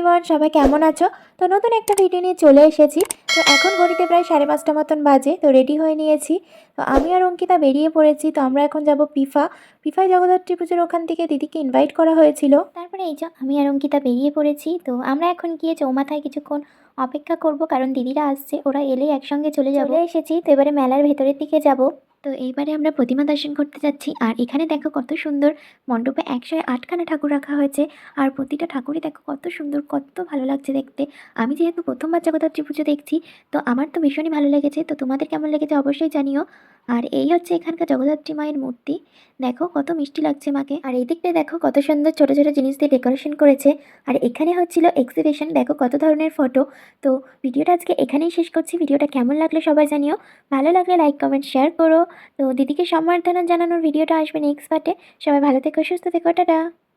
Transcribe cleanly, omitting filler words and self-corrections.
Everyone, সবাই কেমন আছো? তো নতুন একটা ভিডিও নিয়ে চলে এসেছি। তো এখন ঘড়িতে প্রায় 5:30 মতন বাজে। তো রেডি হয়ে নিয়েছি। তো আমি আর অঙ্কিতা বেরিয়ে পড়েছি। তো আমরা এখন যাব পিফায় জগদ্ধাত্রী পুজোর ওখান থেকে দিদিকে ইনভাইট করা হয়েছিল। তারপরে এই যে আমি আর অঙ্কিতা বেরিয়ে পড়েছি। তো আমরা এখন গিয়ে চৌমাথায় কিছুক্ষণ অপেক্ষা করব, কারণ দিদিরা আসছে, ওরা এলেই একসঙ্গে চলে এসেছি। তো এবারে মেলার ভেতরের দিকে যাব। তো এইবারে আমরা প্রতিমা দর্শন করতে যাচ্ছি। আর এখানে দেখো কত সুন্দর মণ্ডপে 108খানা ঠাকুর রাখা হয়েছে। আর প্রতিটা ঠাকুরই দেখো কত সুন্দর, কত ভালো লাগছে দেখতে। আমি যেহেতু প্রথমবার জগদ্ধাত্রী পুজো দেখছি, তো আমার তো ভীষণই ভালো লেগেছে। তো তোমাদের কেমন লেগেছে অবশ্যই জানিও। আর এই হচ্ছে এখানকার জগদ্ধাত্রী মায়ের মূর্তি। দেখো কত মিষ্টি লাগছে মাকে। আর এই দিকটায় দেখো কত সুন্দর ছোট ছোট জিনিস দিয়ে ডেকোরেশন করেছে। আর এখানে হচ্ছিল এক্সিবিশন, দেখো কত ধরনের ফটো। তো ভিডিওটা আজকে এখানেই শেষ করছি। ভিডিওটা কেমন লাগলো সবাই জানিও। ভালো লাগলে লাইক কমেন্ট শেয়ার করো। তো দিদিকে সম্বর্ধনা জানানোর ভিডিওটা আসবে নেক্সট পার্টে। সবাই ভালো থেকো, সুস্থ থেকো, টাটা।